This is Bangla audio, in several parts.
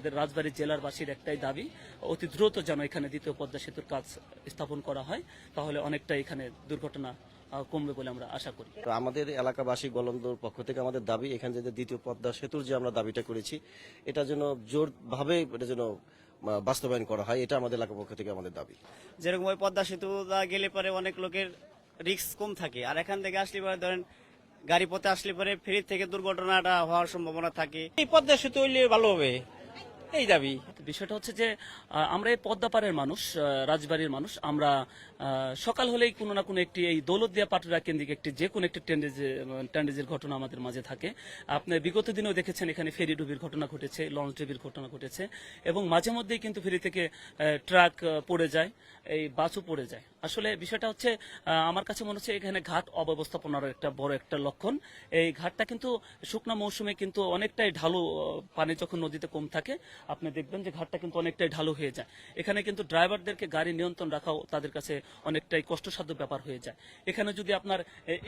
আমাদের রাজবাড়ী জেলারবাসীর একটাই দাবি, অতি দ্রুত যেন এখানে দ্বিতীয় পদ্মা সেতুর কাজ স্থাপন করা হয়, তাহলে অনেকটা এখানে দুর্ঘটনা কমবে বলে আমরা আশা করি। তো আমাদের এলাকাবাসী গলন্দর পক্ষ থেকে আমাদের দাবি, এখানে যে দ্বিতীয় পদ্মা সেতুর যে আমরা দাবিটা করেছি, এটা যেন জোরভাবে এটা যেন বাস্তবায়ন করা হয়, এটা আমাদের এলাকা পক্ষ থেকে আমাদের দাবি। যেরকম ওই পদ্মা সেতু গেলে পরে অনেক লোকের রিস্ক কম থাকে, আর এখান থেকে আসলে পরে ধরেন গাড়ি পথে আসলে পরে ফেরি থেকে দুর্ঘটনাটা হওয়ার সম্ভাবনা থাকে। এই পদ্মা সেতু হইলে ভালো হবে, এই দাবি। বিষয়টা হচ্ছে যে আমরা এই পদ্মাপাড়ের মানুষ, রাজবাড়ির মানুষ, আমরা সকাল হলেই কোনো না কোনো একটি এই দৌলতদিয়া পাটুরা কেন্দ্রিক একটি যে কোনো একটি ট্যান্ডেজের ঘটনা আমাদের মাঝে থাকে। আপনি বিগত দিনেও দেখেছেন এখানে ফেরি ডুবির ঘটনা ঘটেছে, লঞ্চ ডুবির ঘটনা ঘটেছে, এবং মাঝে মধ্যেই কিন্তু ফেরি থেকে ট্রাক পড়ে যায়, এই বাসও পড়ে যায়। আসলে বিষয়টা হচ্ছে আমার কাছে মনে হচ্ছে এখানে ঘাট অব্যবস্থাপনার একটা বড় একটা লক্ষণ। এই ঘাটটা কিন্তু শুকনো মৌসুমে কিন্তু অনেকটাই ঢালু, পানি যখন নদীতে কম থাকে আপনি দেখবেন যে ঘাটটা কিন্তু অনেকটাই ঢালু হয়ে যায়। এখানে কিন্তু ড্রাইভারদেরকে গাড়ি নিয়ন্ত্রণ রাখাও তাদের কাছে অনেকটাই কষ্টসাধ্য ব্যাপার হয়ে যায়। এখানে যদি আপনার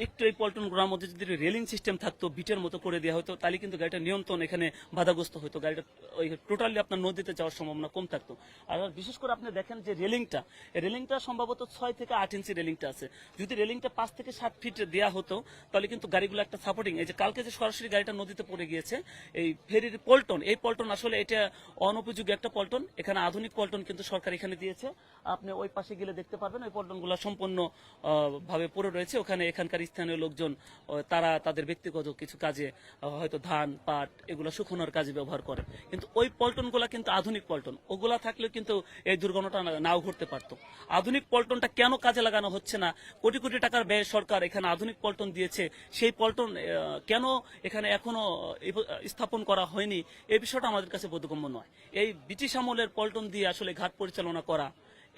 একটু এই পল্টন গ্রামের মধ্যে যদি রেলিং সিস্টেম থাকতো, বিটের মতো করে দেওয়া হতো, তাহলে কিন্তু গাড়িটা নিয়ন্ত্রণ এখানে বাধাগ্রস্ত হতো, গাড়িটা ওই টোটালি আপনার নদীতে যাওয়ার সম্ভাবনা কম থাকতো। আর বিশেষ করে আপনি দেখেন যে রেলিংটা সম্ভবত 6 থেকে 8 ইঞ্চি রেলিংটা আছে। যদি রেলিংটা 5 থেকে 7 ফিট দেওয়া হতো তাহলে কিন্তু গাড়িগুলো একটা সাপোর্টিং, এই যে কালকে যে সরাসরি গাড়িটা নদীতে পড়ে গিয়েছে, এই ফেরির পল্টন, এই পল্টন আসলে এটা অনুপযোগী একটা পল্টন। এখানে আধুনিক পল্টন কিন্তু সরকার এখানে দিয়েছে, আপনি ওই পাশে গেলে দেখতে পারবেন ওই পল্টনগুলো সম্পূর্ণ ভাবে পড়ে রয়েছে। ওখানে এখানকার স্থানীয় লোকজন তারা তাদের ব্যক্তিগত কিছু কাজে হয়তো ধান পাট এগুলো শুকানোর কাজে ব্যবহার করে, কিন্তু ওই পল্টনগুলো কিন্তু আধুনিক পল্টন, ওগুলা থাকলেও কিন্তু এই দুর্ঘটনাটা নাও ঘটতে পারতো। আধুনিক পল্টনটা কেন কাজে লাগানো হচ্ছে না? কোটি কোটি টাকার ব্যয় সরকার এখানে আধুনিক পল্টন দিয়েছে, সেই পল্টন কেন এখানে এখনো স্থাপন করা হয়নি, এই বিষয়টা আমাদের কাছে বোধগম্য নয়। এই ব্রিটিশ আমলের পল্টন দিয়ে আসলে ঘাট পরিচালনা করা,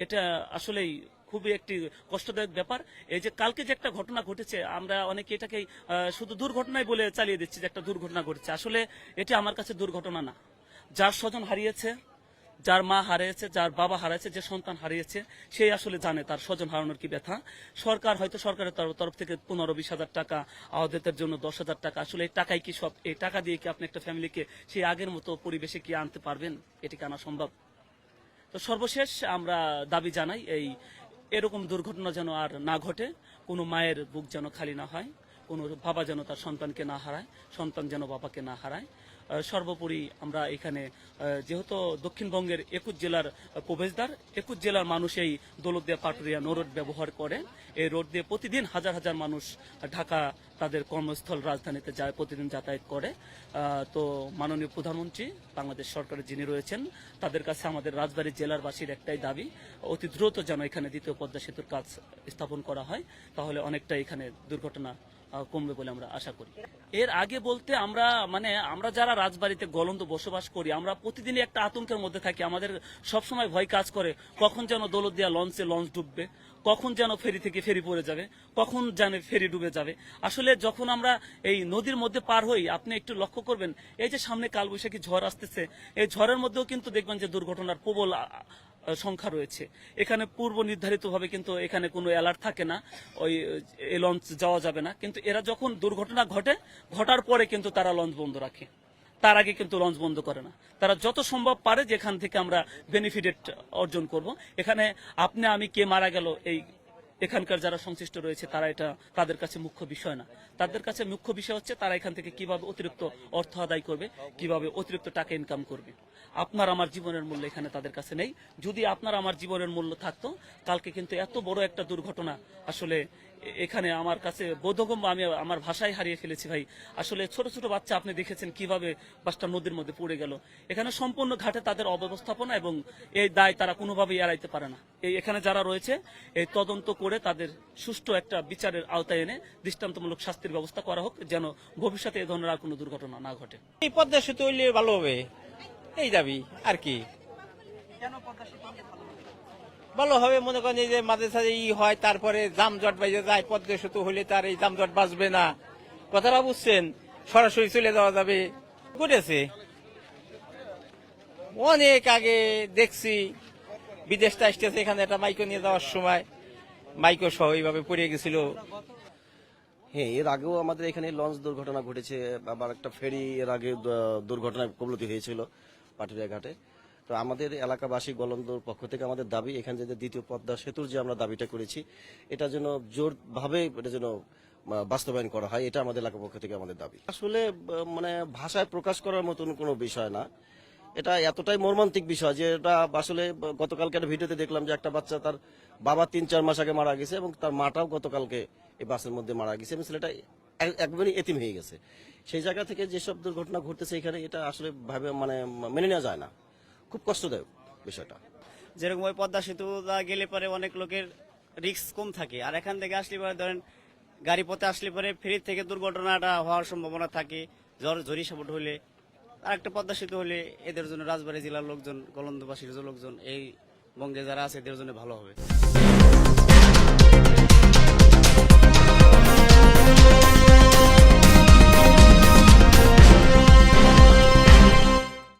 এটা আসলেই খুবই একটি কষ্টদায়ক ব্যাপার। এই যে কালকে যে একটা ঘটনা ঘটেছে, আমরা অনেকে এটাকেই শুধু দুর্ঘটনাই বলে চালিয়ে দিচ্ছি যে একটা দুর্ঘটনা ঘটেছে, আসলে এটা আমার কাছে দুর্ঘটনা না। যার স্বজন হারিয়েছে, যার মা হারিয়েছে, যার বাবা হারিয়েছে, যে সন্তান হারিয়েছে, সেই আসলে জানে তার স্বজন হারানোর কি ব্যথা। সরকার হয়তো সরকারের তরফ থেকে 15-20 হাজার টাকা, আহতদের জন্য 10 হাজার টাকা, আসলে এই টাকাই কি সব? এই টাকা দিয়ে কি আপনি একটা ফ্যামিলিকে সেই আগের মতো পরিবেশে কি আনতে পারবেন? এটি কি আনা সম্ভব? তো সর্বশেষ আমরা দাবি জানাই এরকম দুর্ঘটনা যেন আর না ঘটে, কোনো মায়ের বুক যেন খালি না হয়, কোনো বাবা যেন তার সন্তানকে না হারায়, সন্তান যেন বাবাকে না হারায়। সর্বোপরি আমরা এখানে যেহেতু দক্ষিণবঙ্গের 21 জেলার প্রবেশদ্বার, 21 জেলার মানুষ এই দৌলতদিয়া পাটুরিয়া নৌরোড ব্যবহার করে। এই রোড দিয়ে প্রতিদিন হাজার হাজার মানুষ ঢাকা তাদের কর্মস্থল রাজধানীতে যায়, প্রতিদিন যাতায়াত করে। তো মাননীয় প্রধানমন্ত্রী বাংলাদেশ সরকারের যিনি রয়েছেন, তাদের কাছে আমাদের রাজবাড়ী জেলারবাসীর একটাই দাবি, অতি দ্রুত যেন এখানে দ্বিতীয় পদ্মা সেতুর কাজ স্থাপন করা হয়, তাহলে অনেকটা এখানে দুর্ঘটনা কমবে বলে আমরা আশা করি। এর আগে বলতে আমরা যারা রাজবাড়িতে গলন্দ বসবাস করি, আমরা প্রতিদিনই একটা আতঙ্কের মধ্যে থাকি। আমাদের সবসময় ভয় কাজ করে, কখন যেন দৌলতদিয়া লঞ্চ ডুববে, কখন যেন ফেরি থেকে ফেরি পড়ে যাবে, কখন যেন ফেরি ডুবে যাবে। আসলে যখন আমরা এই নদীর মধ্যে পার হই, আপনি একটু লক্ষ্য করবেন, এই যে সামনে কালবৈশাখী ঝড় আসতেছে, এই ঝড়ের মধ্যেও কিন্তু দেখবেন যে দুর্ঘটনার প্রবল সংখ্যা রয়েছে। এখানে পূর্ব নির্ধারিত ভাবে কিন্তু এখানে কোনো অ্যালার্ট থাকে না, ওই লঞ্চ যাওয়া যাবে না, কিন্তু এরা যখন দুর্ঘটনা ঘটার পরে কিন্তু তারা লঞ্চ বন্ধ রাখে, তার আগে কিন্তু লঞ্চ বন্ধ করে না। তারা যত সম্ভব পারে যেখান থেকে আমরা বেনিফিটেড অর্জন করব, এখানে আপনি আমি কে মারা গেল, এখানকার যারা সংশ্লিষ্ট রয়েছে তারা এটা তাদের কাছে মুখ্য বিষয় না। তাদের কাছে মুখ্য বিষয় হচ্ছে তারা এখান থেকে কিভাবে অতিরিক্ত অর্থ আদায় করবে, কিভাবে অতিরিক্ত টাকা ইনকাম করবে। আপনার আমার জীবনের মূল্য এখানে তাদের কাছে নেই। যদি আপনার আমার জীবনের মূল্য থাকতো, কালকে কিন্তু এত বড় একটা দুর্ঘটনা আসলে এখানে আমার কাছে বোধগম্য, আমি আমার ভাষায় হারিয়ে ফেলেছি ভাই। আসলে ছোট ছোট বাচ্চা আপনি দেখেছেন কিভাবে বাসটা নদীর মধ্যে পড়ে গেল। এখানে সম্পূর্ণ ঘাটে তাদের অব্যবস্থাপনা, এবং এই দায় তারা কোনোভাবেই এড়াইতে পারে না। এখানে যারা রয়েছে এই তদন্ত করে তাদের সুষ্ঠু একটা বিচারের আওতায় এনে দৃষ্টান্তমূলক শাস্তির ব্যবস্থা করা হোক, যেন ভবিষ্যতে এ ধরনের আর কোনো দুর্ঘটনা না ঘটে। এই পদ্মা সেতু হইলে ভালো হবে, এই দাবি আর কি। ভালো হবে মনে করেন এই যে মাঝে সাঝে হয়, তারপরে জামজট বাইজে যায়, পদ্মা সেতু হলে তার এই জামজট বাঁচবে না, কথাটা বুঝছেন, সরাসরি চলে যাওয়া যাবে। ঘটেছে অনেক আগে দেখছি, বিদেশটা আসতেছে, এখানে একটা মাইকো নিয়ে যাওয়ার সময় মাইকো সহ এইভাবে পড়ে গেছিল। হ্যাঁ, এর আগেও আমাদের এখানে লঞ্চ দুর্ঘটনা ঘটেছে, আবার একটা ফেরি এর আগে দুর্ঘটনায় কবলিত হয়েছিল। পাটুরিয়া ঘাটে। তো আমাদের এলাকাবাসী গলন্দর পক্ষ থেকে আমাদের দাবি এখানে যে দ্বিতীয় পদ্মা সেতুর যে আমরা দাবিটা করেছি এটা যেন জোরভাবে এটা যেন বাস্তবায়ন করা হয়, এটা আমাদের এলাকা পক্ষ থেকে আমাদের দাবি। আসলে মানে ভাষায় প্রকাশ করার মতন কোনো বিষয় না, এটা এতটাই মর্মান্তিক বিষয় যে এটা আসলে গতকালকে একটা ভিডিওতে দেখলাম যে একটা বাচ্চা তার বাবা 3-4 মাস আগে মারা গেছে এবং তার মাটাও গতকালকে এই বাসের মধ্যে মারা গেছে এবং ছেলেটা একবারই এতিম হয়ে গেছে। সেই জায়গা থেকে যেসব দুর্ঘটনা ঘটতেছে এখানে, এটা আসলে ভাবে মানে মেনে নেওয়া যায় না, খুব কষ্টদায়ক বিষয়টা। যেরকম ওই পদ্মা সেতু গেলে পরে অনেক লোকের রিস্ক কম থাকে, আর এখান থেকে আসলে পরে ধরেন গাড়ি পথে আসলে পরে ফেরি থেকে দুর্ঘটনাটা হওয়ার সম্ভাবনা থাকে। ঝড়ি সাপোর্ট হলে আর একটা পদ্মা সেতু হলে এদের জন্য, রাজবাড়ী জেলার লোকজন, গলন্দবাসীর লোকজন, এই বঙ্গে যারা আছে এদের জন্য ভালো হবে।